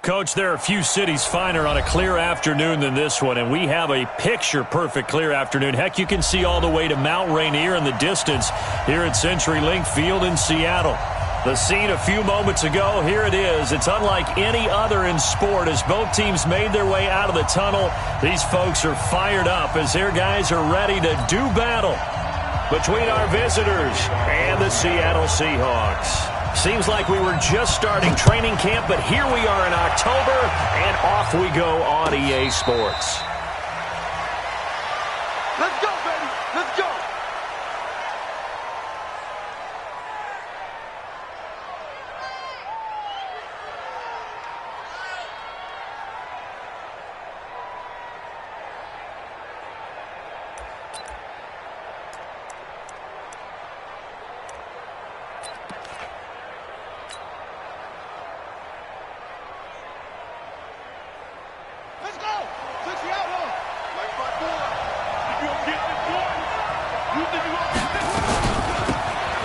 Coach, there are few cities finer on a clear afternoon than this one, and we have a picture-perfect clear afternoon. Heck, you can see all the way to Mount Rainier in the distance here at CenturyLink Field in Seattle. The scene a few moments ago, here it is. It's unlike any other in sport. As both teams made their way out of the tunnel, these folks are fired up as their guys are ready to do battle between our visitors and the Seattle Seahawks. Seems like we were just starting training camp, but here we are in October, and off we go on EA Sports. Let's go, baby. Let's go.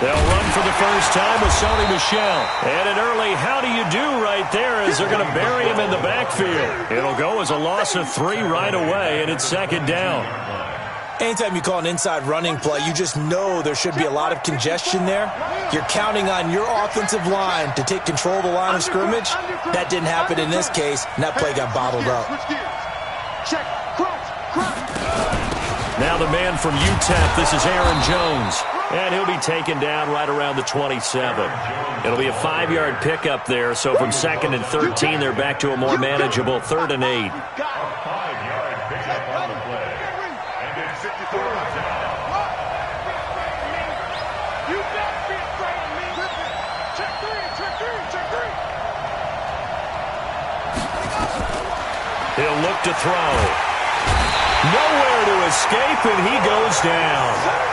They'll run for the first time with Sony Michel. And an early how do you do right there as they're going to bury him in the backfield. It'll go as a loss of 3 right away, and it's second down. Anytime you call an inside running play, you just know there should be a lot of congestion there. You're counting on your offensive line to take control of the line of scrimmage. That didn't happen in this case, and that play got bottled up. Now the man from UTEP, this is Aaron Jones. And he'll be taken down right around the 27. It'll be a 5-yard pickup there, so from 2nd and 13, they're back to a more manageable 3rd and 8. He'll look to throw. Nowhere to escape, and he goes down.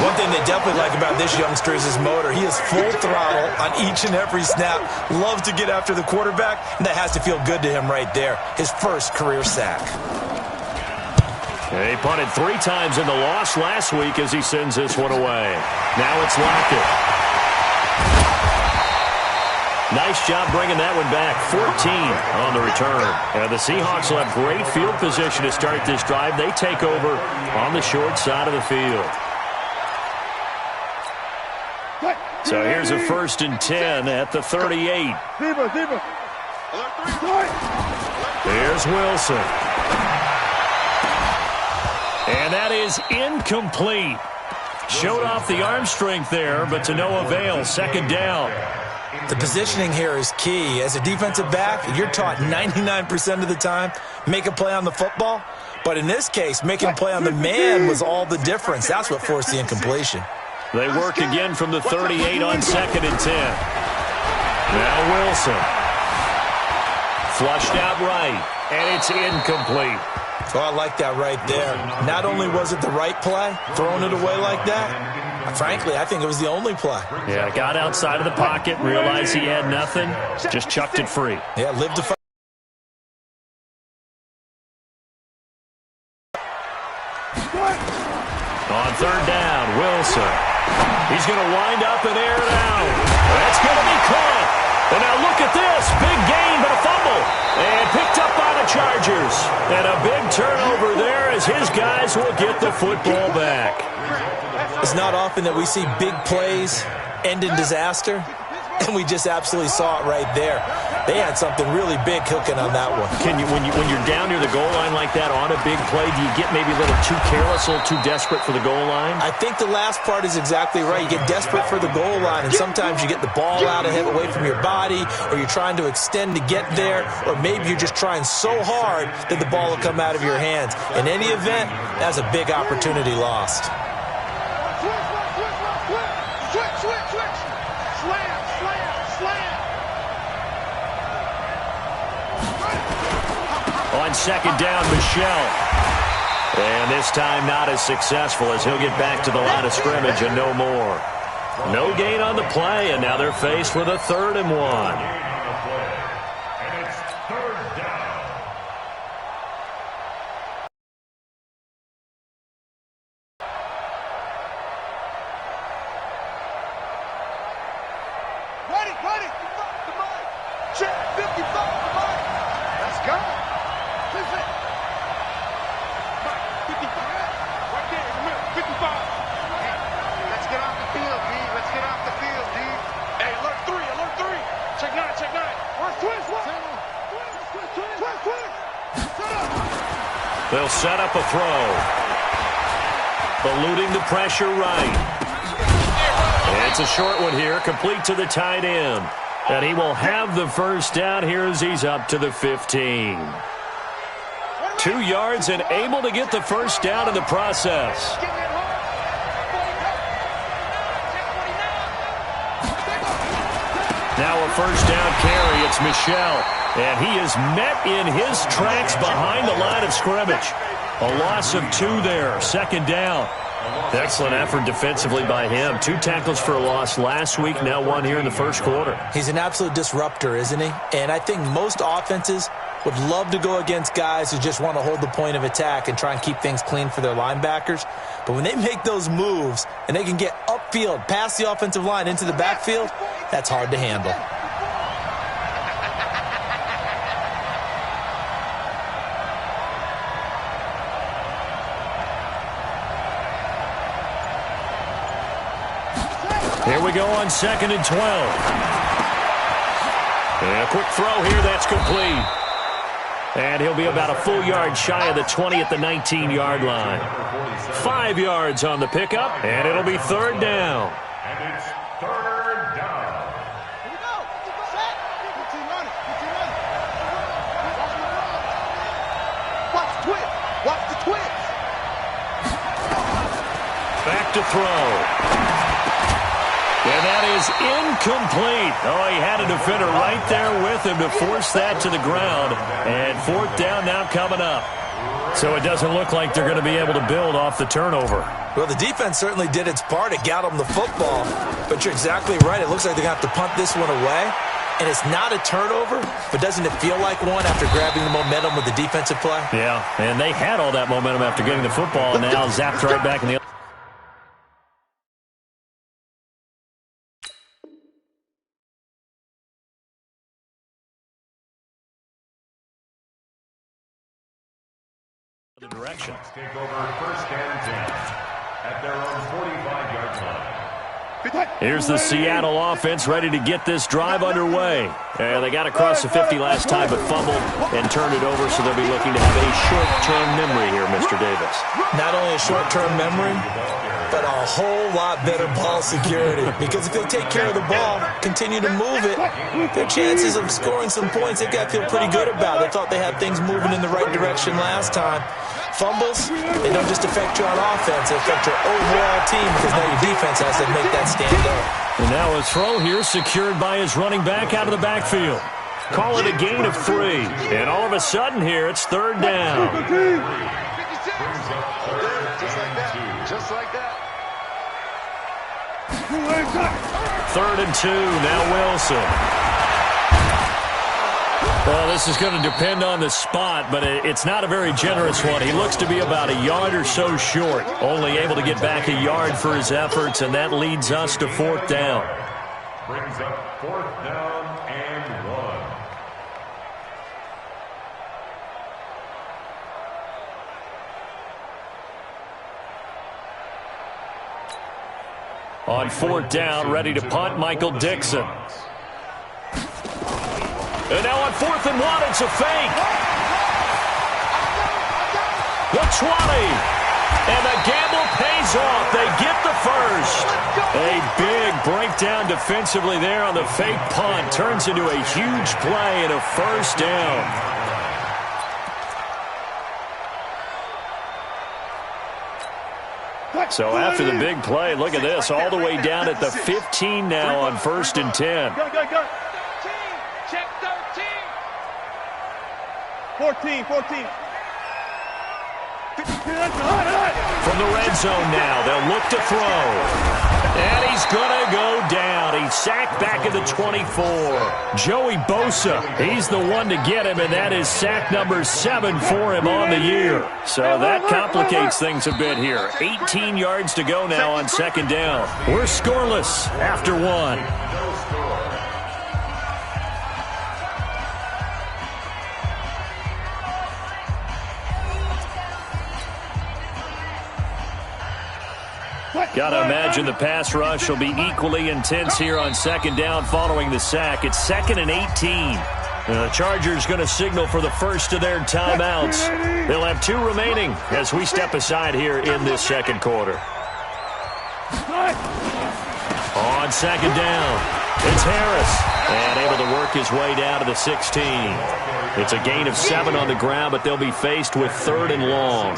One thing they definitely like about this youngster is his motor. He is full throttle on each and every snap. Loves to get after the quarterback, and that has to feel good to him right there. His first career sack. He punted 3 times in the loss last week as he sends this one away. Now it's Lockett. Nice job bringing that one back. 14 on the return. And the Seahawks will have great field position to start this drive. They take over on the short side of the field. So here's a 1st and 10 at the 38. Here's Wilson. And that is incomplete. Showed off the arm strength there, but to no avail. 2nd down. The positioning here is key. As a defensive back, you're taught 99% of the time, make a play on the football. But in this case, making a play on the man was all the difference. That's what forced the incompletion. They work again from the 38 on 2nd and 10. Now Wilson. Flushed out right, and it's incomplete. Oh, I like that right there. Not only was it the right play, throwing it away like that, frankly, I think it was the only play. Yeah, got outside of the pocket, realized he had nothing, just chucked it free. Yeah, lived to fight. On 3rd down, Wilson. He's going to wind up and air it out. That's going to be caught. And now look at this. Big gain, but a fumble. And picked up by the Chargers. And a big turnover there as his guys will get the football back. It's not often that we see big plays end in disaster. And we just absolutely saw it right there. They had something really big cooking on that one. Can you, when you're down near the goal line like that on a big play, do you get maybe a little too careless, a little too desperate for the goal line? I think the last part is exactly right. You get desperate for the goal line, and sometimes you get the ball out of it, away from your body, or you're trying to extend to get there, or maybe you're just trying so hard that the ball will come out of your hands. In any event, that's a big opportunity lost. On 2nd down, Michel. And this time not as successful as he'll get back to the line of scrimmage and no more. No gain on the play, and now they're faced with a 3rd and 1. Ready. Check 55. They'll set up a throw. Eluding the pressure right. It's a short one here, complete to the tight end. And he will have the first down here as he's up to the 15. 2 yards and able to get the first down in the process. Now a first down carry. It's Michel. And he is met in his tracks behind the line of scrimmage. A loss of 2 there. Second down. Excellent effort defensively by him. 2 tackles for a loss last week, now 1 here in the first quarter. He's an absolute disruptor, isn't he? And I think most offenses would love to go against guys who just want to hold the point of attack and try and keep things clean for their linebackers. But when they make those moves and they can get upfield, past the offensive line into the backfield, that's hard to handle. Here we go on 2nd and 12. And a quick throw here, that's complete. And he'll be about a full yard shy of the 20 at the 19-yard line. 5 yards on the pickup, and it'll be 3rd down. And it's 3rd down. Here we go. Set. Watch the twist. Watch the twist. Back to throw. And that is incomplete. Oh, he had a defender right there with him to force that to the ground. And 4th down now coming up. So it doesn't look like they're going to be able to build off the turnover. Well, the defense certainly did its part. It got them the football. But you're exactly right. It looks like they're going to have to punt this one away. And it's not a turnover, but doesn't it feel like one after grabbing the momentum with the defensive play? Yeah, and they had all that momentum after getting the football, and now zapped right back in the direction. Take over 1st and 10 at their own 45-yard line. Here's the Seattle offense ready to get this drive underway. And they got across the 50 last time but fumbled and turned it over, so they'll be looking to have a short-term memory here, Mr. Davis. Not only a short-term memory, but a whole lot better ball security. Because if they take care of the ball, continue to move it, their chances of scoring some points, they've got to feel pretty good about. They thought they had things moving in the right direction last time. Fumbles, they don't just affect you on offense, they affect your overall team because now your defense has to make that stand up. And now a throw here secured by his running back out of the backfield. Call it a gain of 3. And all of a sudden here, it's 3rd down. Just like that. 3rd and 2, now Wilson. Well, this is going to depend on the spot, but it's not a very generous one. He looks to be about a yard or so short, only able to get back a yard for his efforts, and that leads us to 4th down. Brings up 4th down and 1. On 4th down, ready to punt, Michael Dixon. And now on 4th and 1, it's a fake. The 20. And the gamble pays off. They get the first. A big breakdown defensively there on the fake punt. Turns into a huge play and a first down. So after the big play, look at this, all the way down at the 15 now on 1st and 10. Go. 14. From the red zone now, they'll look to throw. And he's going to go down. He's sacked back at the 24. Joey Bosa, he's the one to get him, and that is sack number 7 for him on the year. So that complicates things a bit here. 18 yards to go now on 2nd down. We're scoreless after 1. Got to imagine the pass rush will be equally intense here on 2nd down following the sack. It's 2nd and 18. The Chargers going to signal for the first of their timeouts. They'll have 2 remaining as we step aside here in this second quarter. On second down, it's Harris, and able to work his way down to the 16. It's a gain of 7 on the ground, but they'll be faced with 3rd and long.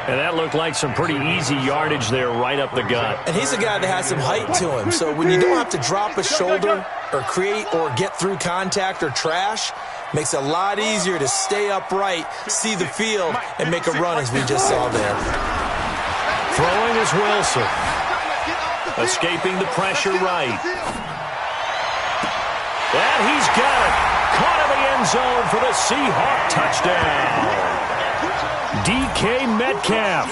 And that looked like some pretty easy yardage there right up the gut. And he's a guy that has some height to him, so when you don't have to drop a shoulder or create or get through contact or trash, makes it a lot easier to stay upright, see the field, and make a run as we just saw there. Throwing is Wilson. Escaping the pressure right. And he's got it. Caught in the end zone for the Seahawk touchdown. DK Metcalf,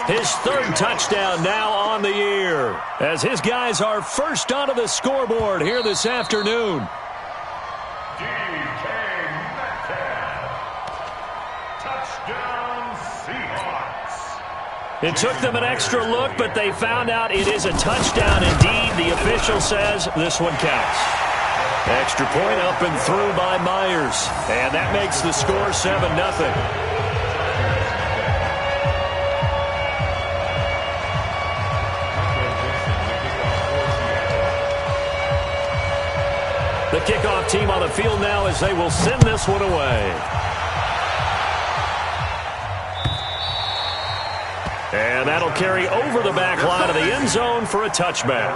his 3rd touchdown now on the year, as his guys are first onto the scoreboard here this afternoon. DK Metcalf. Touchdown Seahawks. It took them an extra look, but they found out it is a touchdown indeed. The official says this one counts. Extra point up and through by Myers, and that makes the score 7-0. The kickoff team on the field now as they will send this one away. And that'll carry over the back line of the end zone for a touchback.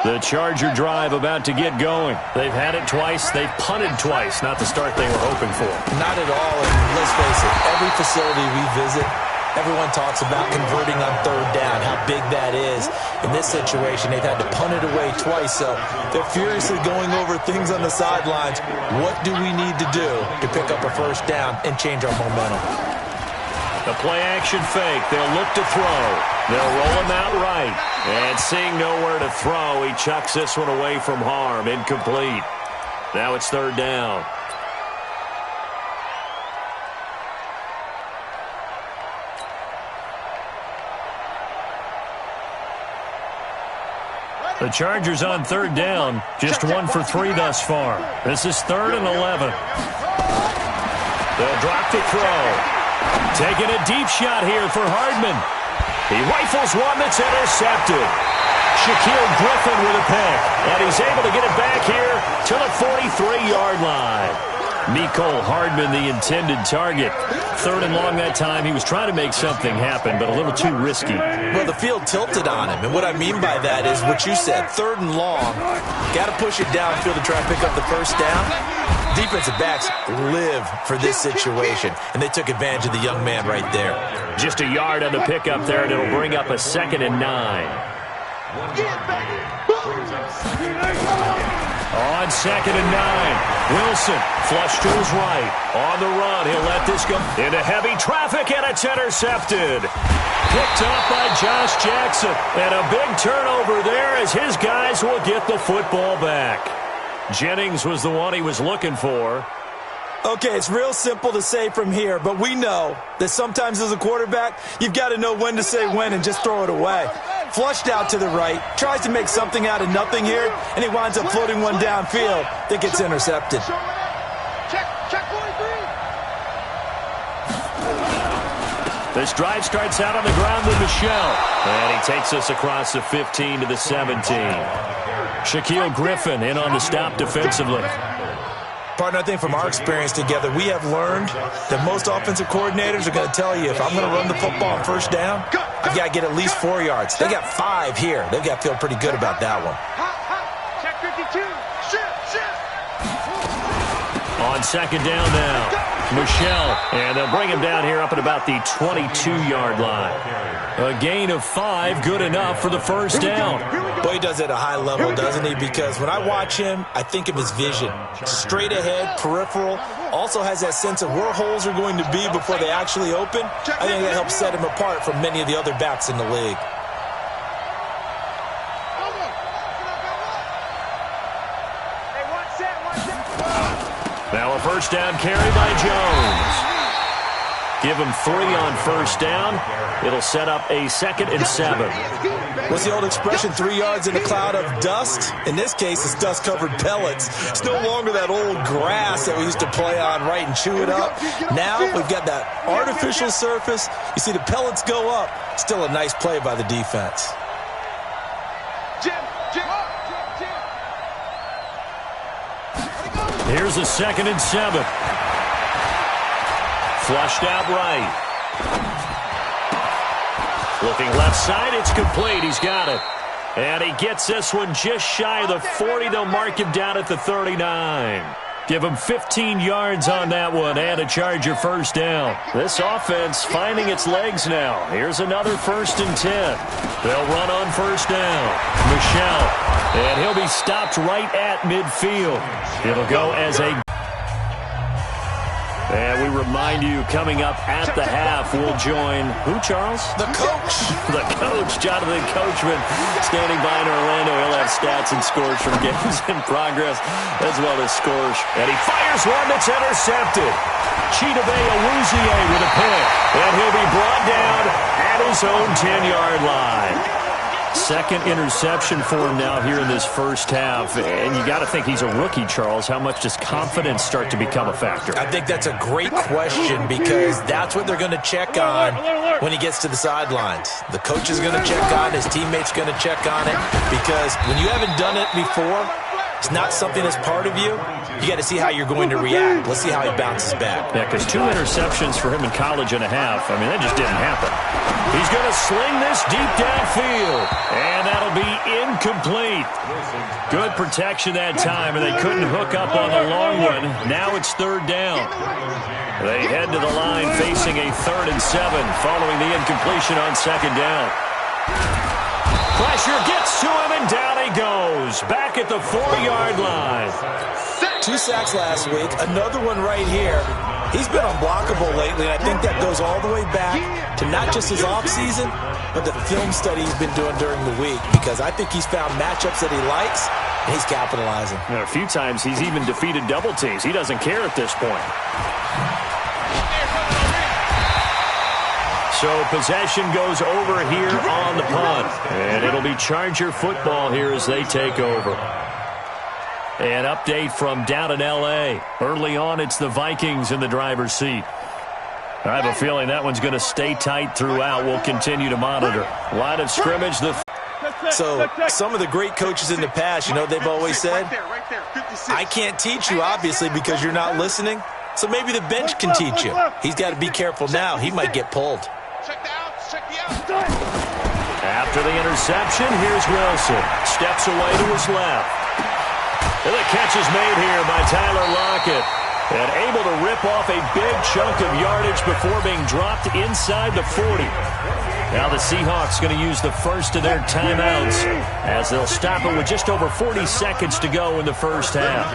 The Charger drive about to get going. They've had it twice. They've punted twice. Not the start they were hoping for. Not at all. And let's face it, every facility we visit, everyone talks about converting on 3rd down, how big that is. In this situation, they've had to punt it away twice, so they're furiously going over things on the sidelines. What do we need to do to pick up a 1st down and change our momentum? The play-action fake. They'll look to throw. They'll roll him out right. And seeing nowhere to throw, he chucks this one away from harm. Incomplete. Now it's 3rd down. The Chargers on 3rd down. Just 1 for 3 thus far. This is 3rd and 11. They'll drop the throw. Taking a deep shot here for Hardman. He rifles one that's intercepted. Shaquille Griffin with a pick. And he's able to get it back here to the 43-yard line. Mecole Hardman, the intended target. 3rd and long that time. He was trying to make something happen, but a little too risky. Well, the field tilted on him. And what I mean by that is what you said. 3rd and long. Got to push it downfield to try and pick up the 1st down. Defensive backs live for this situation, and they took advantage of the young man right there. Just a yard on the pickup there, and it'll bring up a 2nd and 9. On 2nd and 9, Wilson flush to his right. On the run, he'll let this go into heavy traffic, and it's intercepted. Picked up by Josh Jackson, and a big turnover there as his guys will get the football back. Jennings was the one he was looking for. Okay, it's real simple to say from here, but we know that sometimes as a quarterback, you've got to know when to say when and just throw it away. Flushed out to the right, tries to make something out of nothing here, and he winds up floating one downfield that gets intercepted. This drive starts out on the ground with Michelle, and he takes us across the 15 to the 17. Shaquille Griffin in on the stop defensively. Partner, I think from our experience together, we have learned that most offensive coordinators are going to tell you, if I'm going to run the football on 1st down, I've got to get at least 4 yards. They got 5 here. They've got to feel pretty good about that one. Check 52. On 2nd down now, Michelle, and they'll bring him down here up at about the 22-yard line. A gain of 5, good enough for the 1st down. Boy, he does it at a high level, doesn't he? Because when I watch him, I think of his vision. Straight ahead, peripheral, also has that sense of where holes are going to be before they actually open. I think that helps set him apart from many of the other backs in the league. Now a 1st down carry by Jones. Give him 3 on first down. It'll set up a 2nd and 7. What's the old expression, 3 yards in a cloud of dust? In this case, it's dust-covered pellets. It's no longer that old grass that we used to play on, right, and chew it up. Now we've got that artificial surface. You see the pellets go up. Still a nice play by the defense. Here's a 2nd and 7. Flushed out right. Looking left side, it's complete. He's got it. And he gets this one just shy of the 40. They'll mark him down at the 39. Give him 15 yards on that one and a Charger first down. This offense finding its legs now. Here's another 1st and 10. They'll run on first down. Michelle. And he'll be stopped right at midfield. It'll go as a... And we remind you, coming up at the half, we'll join who, Charles? The coach. The coach, Jonathan Coachman, standing by in Orlando. He'll have stats and scores from games in progress, as well as scores. And he fires one that's intercepted. Chidobe Awuzie with a pick. And he'll be brought down at his own 10-yard line. 2nd interception for him now here in this first half. And you got to think he's a rookie, Charles. How much does confidence start to become a factor? I think that's a great question because that's what they're going to check on when he gets to the sidelines. The coach is going to check on it. His teammates going to check on it because when you haven't done it before, it's not something that's part of you. You got to see how you're going to react. Let's see how he bounces back. Yeah, because 2 interceptions for him in college and a half. I mean, that just didn't happen. He's going to sling this deep downfield, and that'll be incomplete. Good protection that time, and they couldn't hook up on the long one. Now it's 3rd down. They head to the line facing a 3rd and 7 following the incompletion on 2nd down. Pressure gets to him, and down he goes. Back at the 4-yard line. 2 sacks last week, another one right here. He's been unblockable lately, and I think that goes all the way back to not just his offseason, but the film study he's been doing during the week, because I think he's found matchups that he likes, and he's capitalizing. A few times he's even defeated double teams. He doesn't care at this point. So possession goes over here on the punt, and it'll be Charger football here as they take over. An update from down in L.A. Early on, it's the Vikings in the driver's seat. I have a feeling that one's going to stay tight throughout. We'll continue to monitor. Line of scrimmage. So some of the great coaches in the past, you know, they've always said, I can't teach you, obviously, because you're not listening. So maybe the bench can teach you. He's got to be careful now. He might get pulled. After the interception, here's Wilson. Steps away to his left. And the catch is made here by Tyler Lockett. And able to rip off a big chunk of yardage before being dropped inside the 40. Now the Seahawks going to use the first of their timeouts as they'll stop it with just over 40 seconds to go in the first half.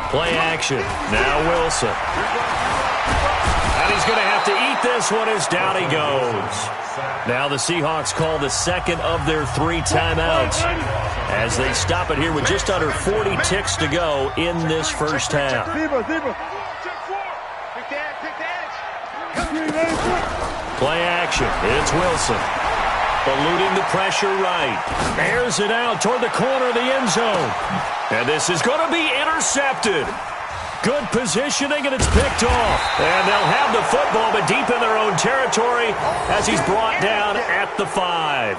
Play action. Now Wilson. And he's going to have to eat this one as down he goes. Now the Seahawks call the 2nd of their 3 timeouts as they stop it here with just under 40 ticks to go in this first half. Play action. It's Wilson. Eluding the pressure right. Airs it out toward the corner of the end zone. And this is going to be intercepted. Good positioning, and it's picked off. And they'll have the football, but deep in their own territory as he's brought down at the 5.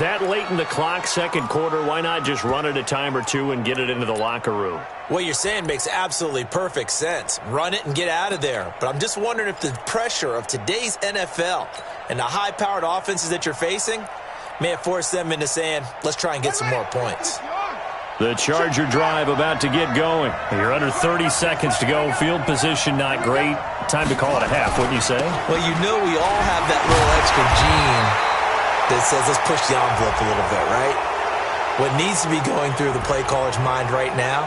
That late in the clock, second quarter, why not just run it a time or two and get it into the locker room? What you're saying makes absolutely perfect sense. Run it and get out of there. But I'm just wondering if the pressure of today's NFL and the high-powered offenses that you're facing may have forced them into saying, let's try and get some more points. The Charger drive about to get going. You're under 30 seconds to go. Field position not great. Time to call it a half, wouldn't you say? Well, you know we all have that little extra gene that says let's push the envelope a little bit, right? What needs to be going through the play caller's mind right now,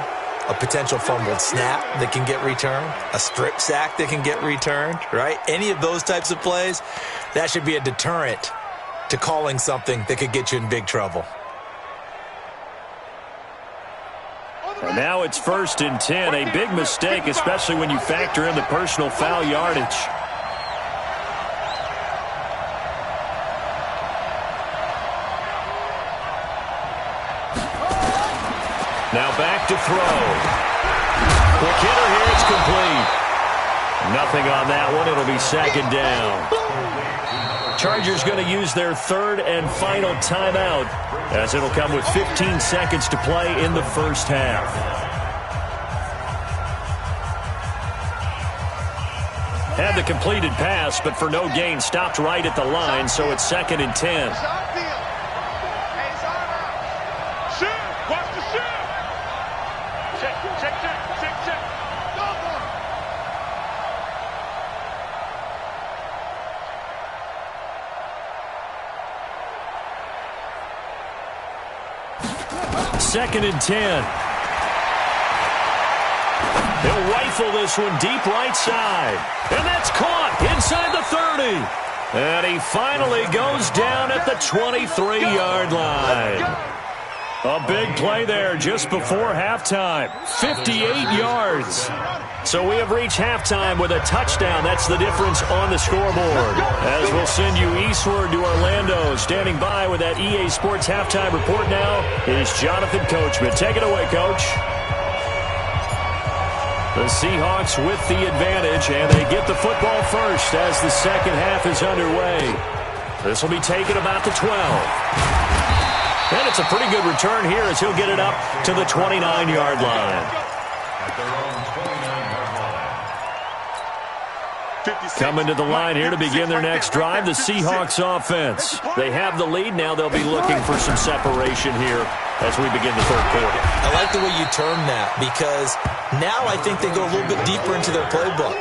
a potential fumbled snap that can get returned, a strip sack that can get returned, right? Any of those types of plays, that should be a deterrent to calling something that could get you in big trouble. And Now it's 1st and 10. A big mistake, especially when you factor in the personal foul yardage. Now back to throw. Quick hitter here. It's complete. Nothing on that one. It'll be 2nd down. Chargers going to use their 3rd and final timeout, as it'll come with 15 seconds to play in the first half. Had the completed pass, but for no gain, stopped right at the line, so it's 2nd and 10. Second and 10. He'll rifle this one deep right side. And that's caught inside the 30. And he finally goes down at the 23-yard line. A big play there just before halftime. 58 yards. So we have reached halftime with a touchdown. That's the difference on the scoreboard. As we'll send you eastward to Orlando. Standing by with that EA Sports halftime report now is Jonathan Coachman. Take it away, Coach. The Seahawks with the advantage, and they get the football first as the second half is underway. This will be taken about the 12. And it's a pretty good return here as he'll get it up to the 29-yard line. Coming to the line here to begin their next drive, the Seahawks offense. They have the lead. Now they'll be looking for some separation here as we begin the third quarter. I like the way you term that, because now I think they go a little bit deeper into their playbook.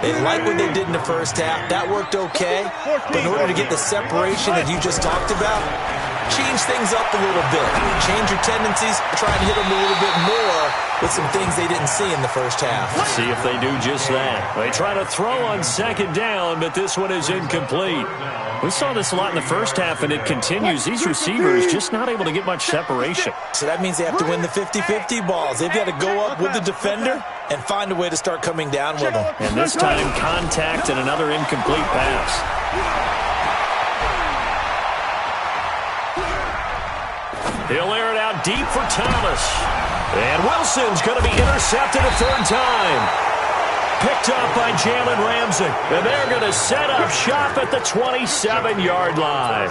They like what they did in the first half. That worked okay. But in order to get the separation that you just talked about, change things up a little bit. Change your tendencies. Try and hit them a little bit more with some things they didn't see in the first half. See if they do just that. They try to throw on 2nd down, but this one is incomplete. We saw this a lot in the first half, and it continues. These receivers just not able to get much separation. So that means they have to win the 50-50 balls. They've got to go up with the defender and find a way to start coming down with them. And this time, contact and another incomplete pass. He'll air it out deep for Thomas. And Wilson's going to be intercepted a 3rd time. Picked up by Jalen Ramsey. And they're going to set up shop at the 27-yard line.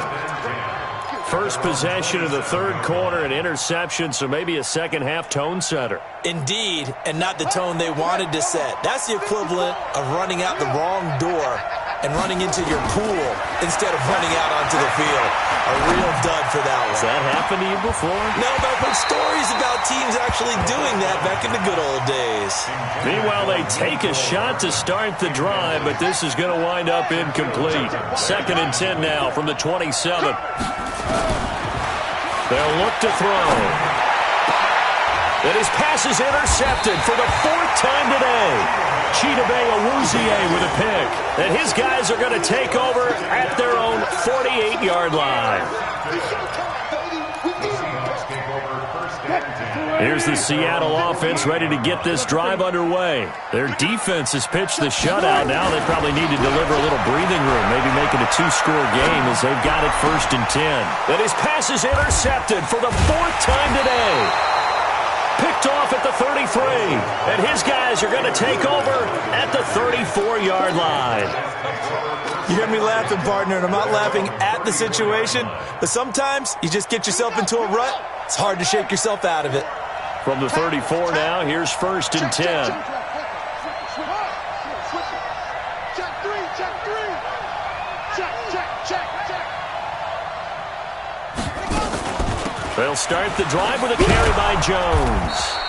First possession of the third quarter, an interception, so maybe a second-half tone setter. Indeed, and not the tone they wanted to set. That's the equivalent of running out the wrong door and running into your pool instead of running out onto the field. A real dud for that one. Has that happened to you before? No, but I've heard stories about teams actually doing that back in the good old days. Meanwhile, they take a shot to start the drive, but this is going to wind up incomplete. 2nd and 10 now from the 27. They'll look to throw. And his pass is intercepted for the 4th time today. Chidobe Awuzie with a pick. And his guys are going to take over at their own 48-yard line. Here's the Seattle offense ready to get this drive underway. Their defense has pitched the shutout. Now they probably need to deliver a little breathing room, maybe make it a 2-score game as they've got it 1st and 10. And his pass is intercepted for the 4th time today. Picked off at the 33. And his guys are going to take over at the 34-yard line. You hear me laughing, partner, and I'm not laughing at the situation, but sometimes you just get yourself into a rut. It's hard to shake yourself out of it. From the 34 now, here's 1st and 10. Check three. Check. They'll start the drive with a carry by Jones.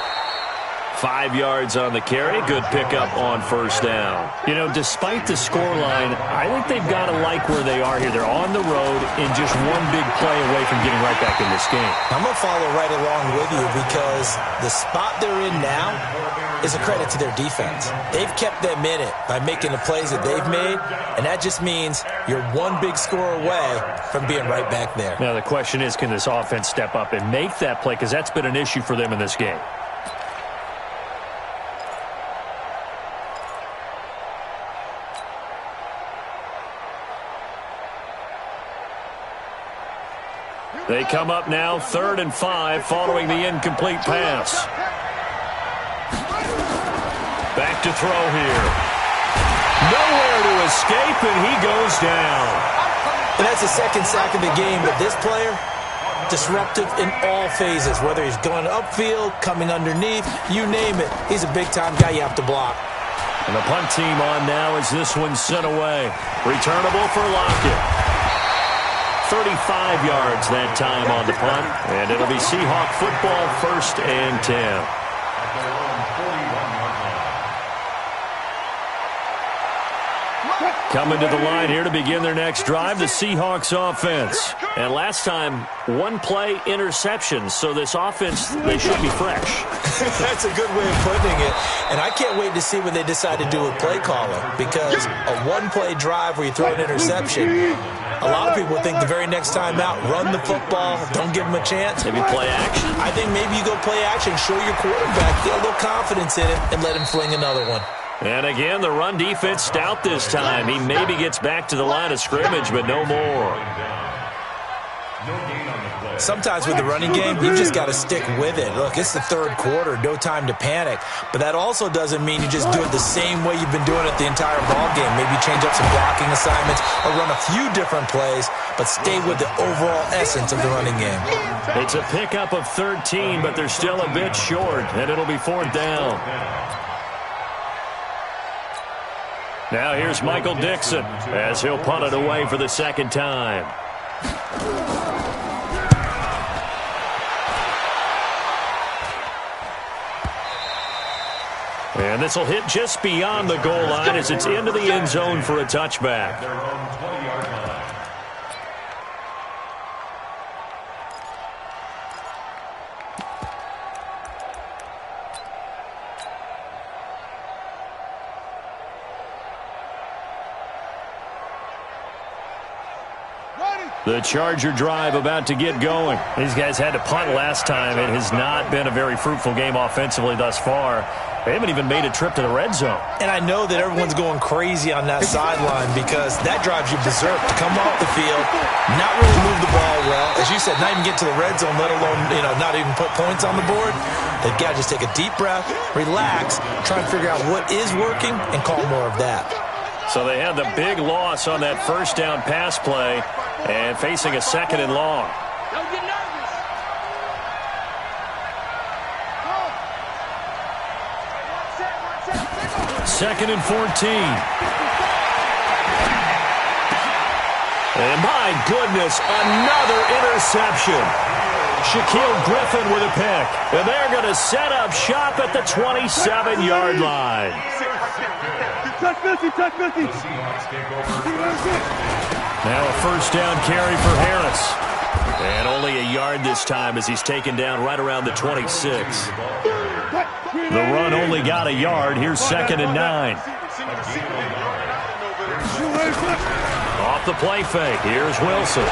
5 yards on the carry. Good pickup on 1st down. You know, despite the scoreline, I think they've got to like where they are here. They're on the road and just one big play away from getting right back in this game. I'm going to follow right along with you because the spot they're in now is a credit to their defense. They've kept them in it by making the plays that they've made, and that just means you're one big score away from being right back there. Now the question is, can this offense step up and make that play? Because that's been an issue for them in this game. They come up now 3rd and 5 following the incomplete pass. Back to throw here. Nowhere to escape, and he goes down. And that's the second sack of the game, but this player, disruptive in all phases, whether he's going upfield, coming underneath, you name it. He's a big-time guy you have to block. And the punt team on now as this one's sent away. Returnable for Lockett. 35 yards that time on the punt, and it'll be Seahawk football 1st and 10. Coming to the line here to begin their next drive, the Seahawks offense. And last time, one-play interception, so this offense, they should be fresh. That's a good way of putting it. And I can't wait to see what they decide to do with play calling, because a one-play drive where you throw an interception, a lot of people think the very next time out, run the football, don't give them a chance. Maybe play action? I think maybe you go play action, show your quarterback, get a little confidence in him, and let him fling another one. And again, the run defense stout this time. He maybe gets back to the line of scrimmage, but no more. Sometimes with the running game, you just got to stick with it. Look, it's the third quarter, no time to panic. But that also doesn't mean you just do it the same way you've been doing it the entire ball game. Maybe change up some blocking assignments or run a few different plays, but stay with the overall essence of the running game. It's a pickup of 13, but they're still a bit short, and it'll be 4th down. Now here's Michael Dixon as he'll punt it away for the second time. And this will hit just beyond the goal line as it's into the end zone for a touchback. The Charger drive about to get going. These guys had to punt last time. It has not been a very fruitful game offensively thus far. They haven't even made a trip to the red zone. And I know that everyone's going crazy on that sideline because that drives you berserk to come off the field, not really move the ball well. As you said, not even get to the red zone, let alone, not even put points on the board. They've got to just take a deep breath, relax, try and figure out what is working and call more of that. So they had the big loss on that first down pass play and facing a 2nd and long. Don't get nervous. 2nd and 14. And my goodness, another interception. Shaquille Griffin with a pick. And they're going to set up shop at the 27-yard line. Touch 50, touch 50. Now a first down carry for Harris. And only a yard this time as he's taken down right around the 26. The run only got a yard. Here's 2nd and 9. Off the play fake. Here's Wilson.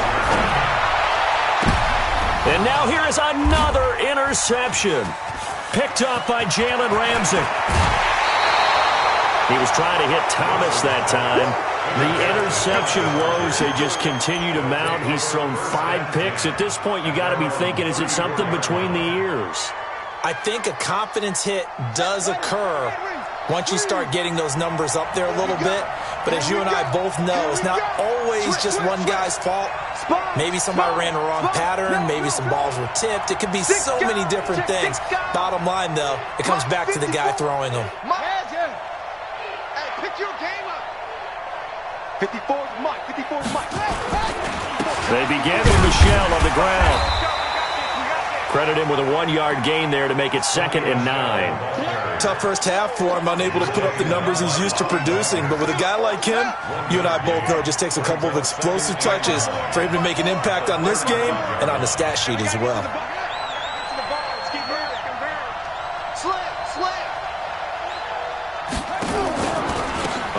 And now here is another interception. Picked up by Jalen Ramsey. He was trying to hit Thomas that time. The interception woes, they just continue to mount. He's thrown 5 picks. At this point, you got to be thinking, is it something between the ears? I think a confidence hit does occur once you start getting those numbers up there a little bit. But as you and I both know, it's not always just one guy's fault. Maybe somebody ran the wrong pattern. Maybe some balls were tipped. It could be so many different things. Bottom line, though, it comes back to the guy throwing them. Pick your game up. 54's Mike. 54's Mike. They begin with Michelle on the ground. Credit him with a 1-yard gain there to make it 2nd and 9. Tough first half for him, unable to put up the numbers he's used to producing. But with a guy like him, you and I both know it just takes a couple of explosive touches for him to make an impact on this game and on the stat sheet as well.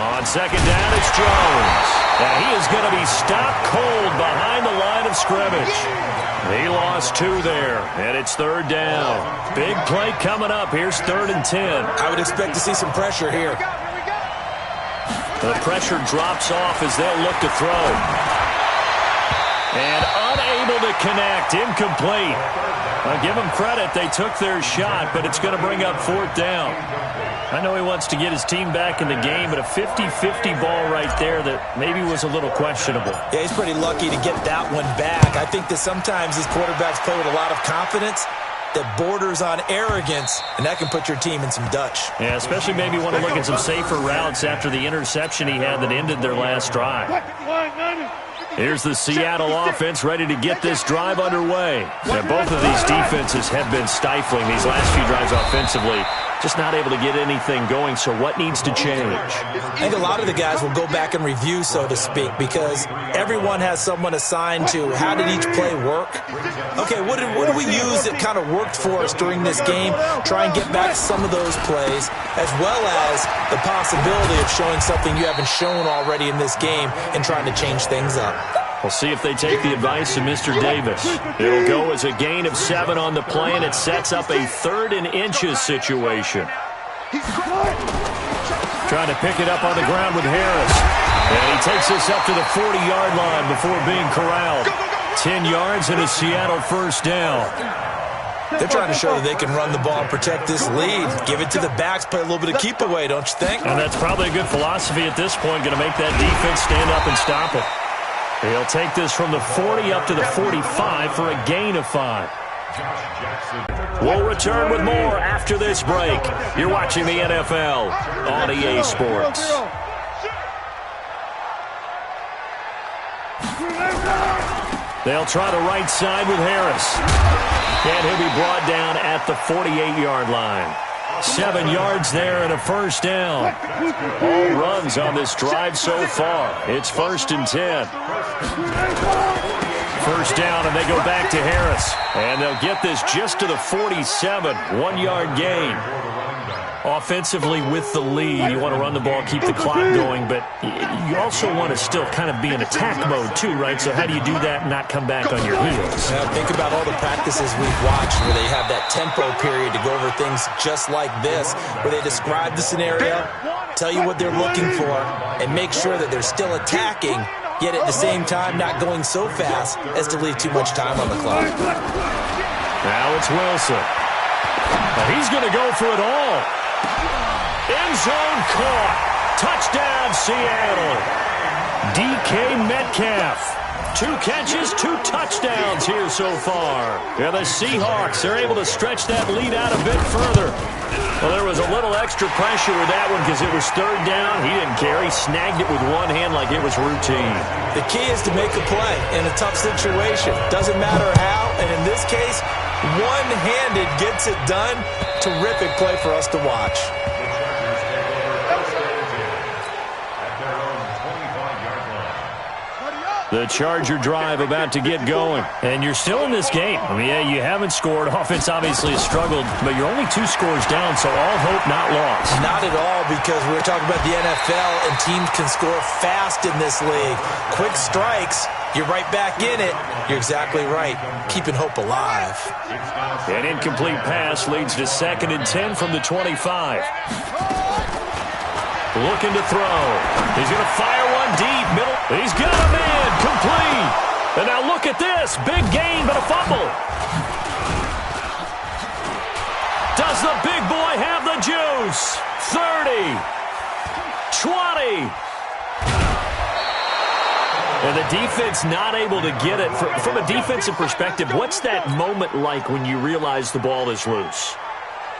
On 2nd down, it's Jones. And he is going to be stopped cold behind the line of scrimmage. He lost 2 there, and it's 3rd down. Big play coming up. Here's 3rd and 10. I would expect to see some pressure here. The pressure drops off as they'll look to throw. And unable to connect. Incomplete. I'll give them credit. They took their shot, but it's going to bring up 4th down. I know he wants to get his team back in the game, but a 50-50 ball right there that maybe was a little questionable. Yeah, he's pretty lucky to get that one back. I think that sometimes these quarterbacks play with a lot of confidence that borders on arrogance, and that can put your team in some Dutch. Yeah, especially maybe want to look at some safer routes after the interception he had that ended their last drive. Here's the Seattle offense ready to get this drive underway. Now, both of these defenses have been stifling these last few drives offensively. Just not able to get anything going, so what needs to change? I think a lot of the guys will go back and review, so to speak, because everyone has someone assigned to how did each play work. Okay, what did we use that kind of worked for us during this game? Try and get back some of those plays, as well as the possibility of showing something you haven't shown already in this game and trying to change things up. We'll see if they take the advice of Mr. Davis. It'll go as a gain of 7 on the play, and it sets up a 3rd and inches situation. Trying to pick it up on the ground with Harris. And he takes this up to the 40-yard line before being corralled. 10 yards and a Seattle 1st down. They're trying to show that they can run the ball and protect this lead. Give it to the backs, play a little bit of keep away, don't you think? And that's probably a good philosophy at this point, going to make that defense stand up and stop it. He'll take this from the 40 up to the 45 for a gain of 5. We'll return with more after this break. You're watching the NFL on EA Sports. They'll try the right side with Harris. And he'll be brought down at the 48-yard line. 7 yards there and a 1st down. All runs on this drive so far. It's 1st and 10. 1st down, and they go back to Harris. And they'll get this just to the 47. 1-yard gain. Offensively with the lead, you want to run the ball, keep the clock going, but you also want to still kind of be in attack mode too, right? So how do you do that and not come back on your heels? Now, think about all the practices we've watched where they have that tempo period to go over things just like this, where they describe the scenario, tell you what they're looking for, and make sure that they're still attacking, yet at the same time not going so fast as to leave too much time on the clock. Now it's Wilson. Now he's going to go for it all. End zone caught. Touchdown, Seattle. DK Metcalf. 2 catches, 2 touchdowns here so far. Yeah, the Seahawks are able to stretch that lead out a bit further. Well, there was a little extra pressure with that one because it was 3rd down. He didn't care. He snagged it with one hand like it was routine. The key is to make a play in a tough situation. Doesn't matter how, and in this case, one-handed gets it done. Terrific play for us to watch. The Charger drive about to get going. And you're still in this game. I mean, yeah, you haven't scored. Offense obviously has struggled, but you're only 2 scores down, so all hope not lost. Not at all, because we were talking about the NFL, and teams can score fast in this league. Quick strikes, you're right back in it. You're exactly right. Keeping hope alive. An incomplete pass leads to 2nd and 10 from the 25. Looking to throw. He's going to fire one deep. Middle. He's got a man. Complete. And now look at this. Big gain, but a fumble. Does the big boy have the juice? 30. 20. And the defense not able to get it. From a defensive perspective, what's that moment like when you realize the ball is loose?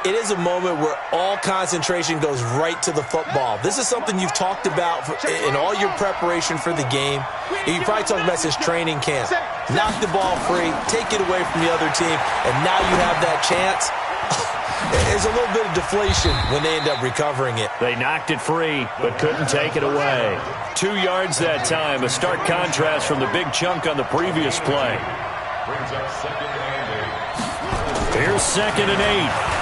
It is a moment where all concentration goes right to the football. This is something you've talked about in all your preparation for the game. You probably talked about since training camp. Knock the ball free, take it away from the other team, and now you have that chance. There's a little bit of deflation when they end up recovering it. They knocked it free, but couldn't take it away. 2 yards that time, a stark contrast from the big chunk on the previous play. Here's 2nd and 8.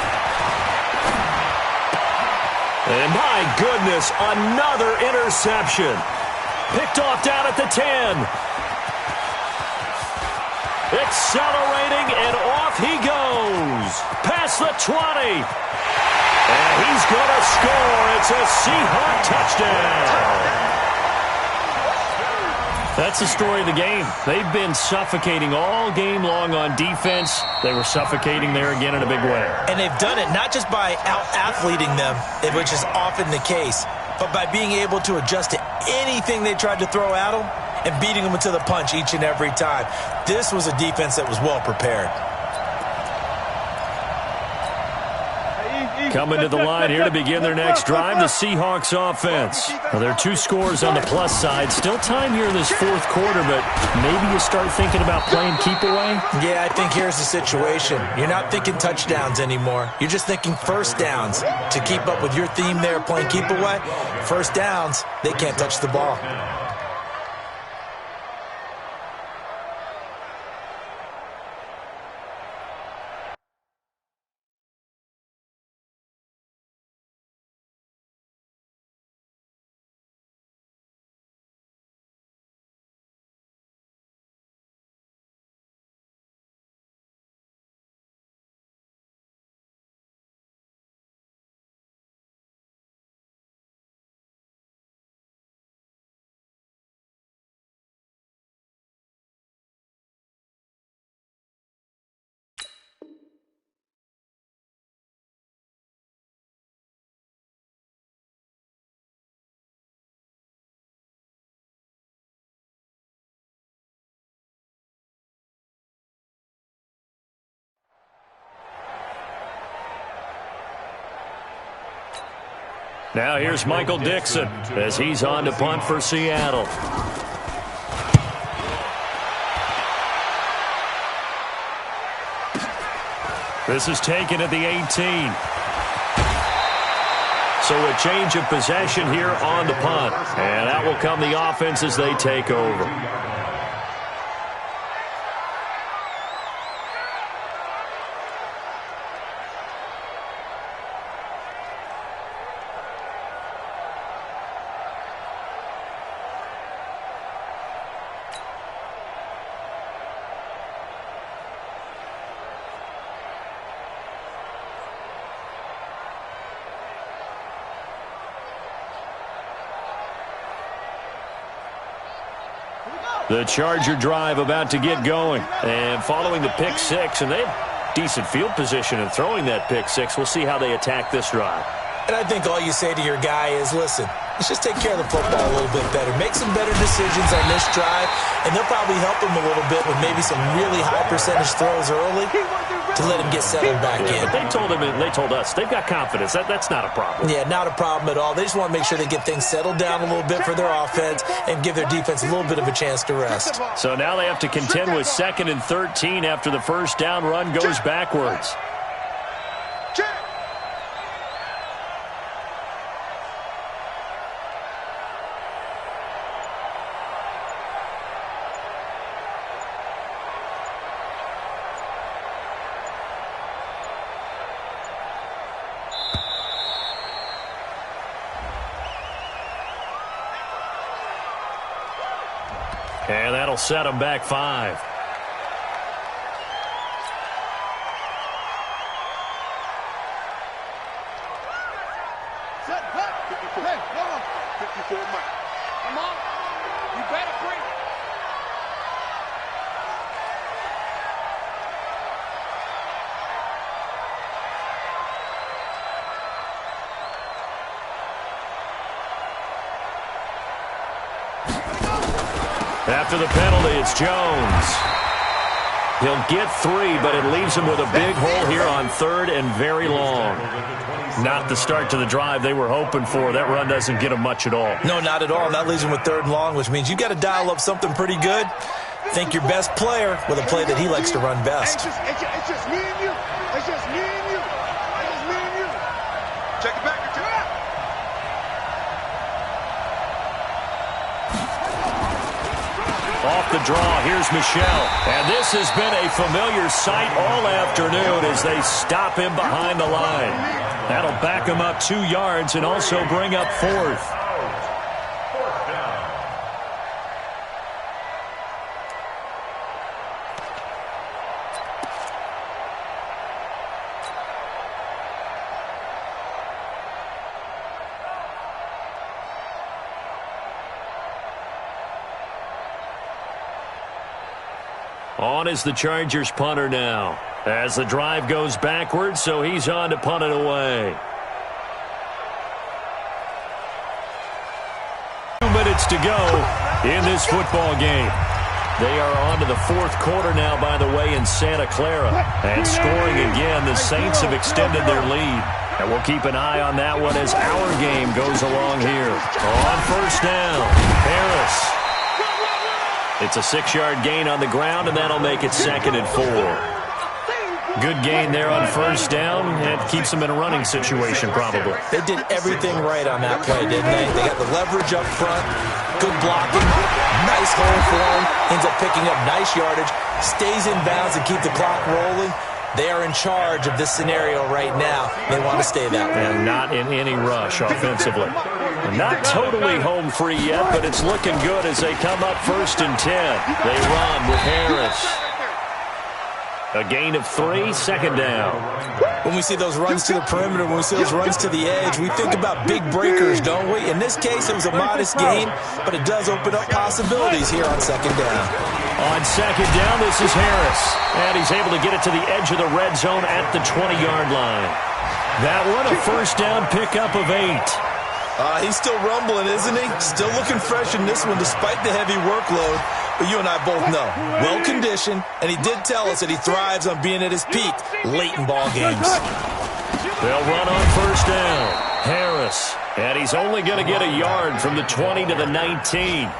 And my goodness, another interception. Picked off down at the 10. Accelerating, and off he goes. Past the 20. And he's going to score. It's a Seahawk touchdown. That's the story of the game. They've been suffocating all game long on defense. They were suffocating there again in a big way. And they've done it not just by out-athleting them, which is often the case, but by being able to adjust to anything they tried to throw at them and beating them to the punch each and every time. This was a defense that was well prepared. Coming to the line here to begin their next drive, the Seahawks offense. Now, there are 2 scores on the plus side. Still time here in this fourth quarter, but maybe you start thinking about playing keep away? Yeah, I think here's the situation. You're not thinking touchdowns anymore. You're just thinking first downs. To keep up with your theme there, playing keep away, first downs, they can't touch the ball. Now here's Michael Dixon as he's on to punt for Seattle. This is taken at the 18. So a change of possession here on the punt. And that will come the offense as they take over. The Charger drive about to get going. And following the pick six, and they have decent field position in throwing that pick six. We'll see how they attack this drive. And I think all you say to your guy is, listen, let's just take care of the football a little bit better. Make some better decisions on this drive, and they'll probably help him a little bit with maybe some really high percentage throws early to let him get settled back in. But they told us they've got confidence. That's not a problem. Yeah, not a problem at all. They just want to make sure they get things settled down a little bit for their offense and give their defense a little bit of a chance to rest. So now they have to contend with 2nd and 13 after the first down run goes backwards. And that'll set them back 5. Set, cut. 54. Hey, hold on. 54, Mike. Come on. You better bring it. After the penalty, it's Jones. He'll get 3, but it leaves him with a big hole here on 3rd and very long. Not the start to the drive they were hoping for. That run doesn't get them much at all. No, not at all. And that leaves him with 3rd and long, which means you've got to dial up something pretty good. Think your best player with a play that he likes to run best. It's just me and you. It's just me and you. It's just me and you. Check it back. Off the draw, here's Michel. And this has been a familiar sight all afternoon as they stop him behind the line. That'll back him up 2 yards and also bring up 4th. On is the Chargers punter now. As the drive goes backwards, so he's on to punt it away. 2 minutes to go in this football game. They are on to the fourth quarter now, by the way, in Santa Clara. And scoring again, the Saints have extended their lead. And we'll keep an eye on that one as our game goes along here. On first down, Harris. It's a 6-yard gain on the ground, and that'll make it 2nd and 4. Good gain there on first down. It keeps them in a running situation, probably. They did everything right on that play, didn't they? They got the leverage up front, good blocking, nice hole for him, ends up picking up nice yardage, stays in bounds and keep the clock rolling. They are in charge of this scenario right now. They want to stay that way. And not in any rush offensively. Not totally home free yet, but it's looking good as they come up 1st and 10. They run with Harris. A gain of 3, 2nd down. When we see those runs to the perimeter, when we see those runs to the edge, we think about big breakers, don't we? In this case, it was a modest gain, but it does open up possibilities here on 2nd down. On 2nd down, this is Harris. And he's able to get it to the edge of the red zone at the 20-yard line. That one, a first down pickup of 8. He's still rumbling, isn't he? Still looking fresh in this one despite the heavy workload. But you and I both know, well-conditioned, and he did tell us that he thrives on being at his peak late in ball games. They'll run on first down. Harris. And he's only going to get a yard from the 20 to the 19.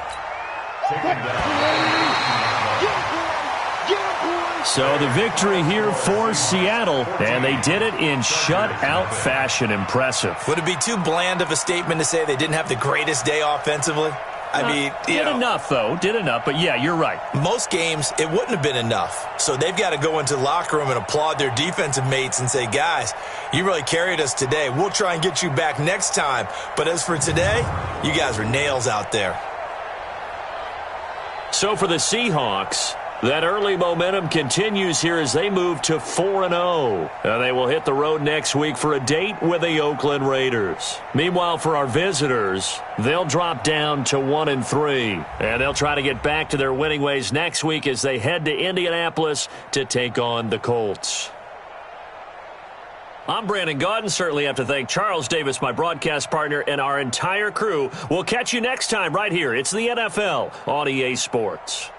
So the victory here for Seattle, and they did it in shutout fashion. Impressive. Would it be too bland of a statement to say they didn't have the greatest day offensively? I mean, did enough, though. Did enough, but yeah, you're right. Most games, it wouldn't have been enough. So they've got to go into the locker room and applaud their defensive mates and say, guys, you really carried us today. We'll try and get you back next time. But as for today, you guys were nails out there. So for the Seahawks, that early momentum continues here as they move to 4-0. They will hit the road next week for a date with the Oakland Raiders. Meanwhile, for our visitors, they'll drop down to 1-3. And they'll try to get back to their winning ways next week as they head to Indianapolis to take on the Colts. I'm Brandon Gaudin. Certainly have to thank Charles Davis, my broadcast partner, and our entire crew. We'll catch you next time right here. It's the NFL on EA Sports.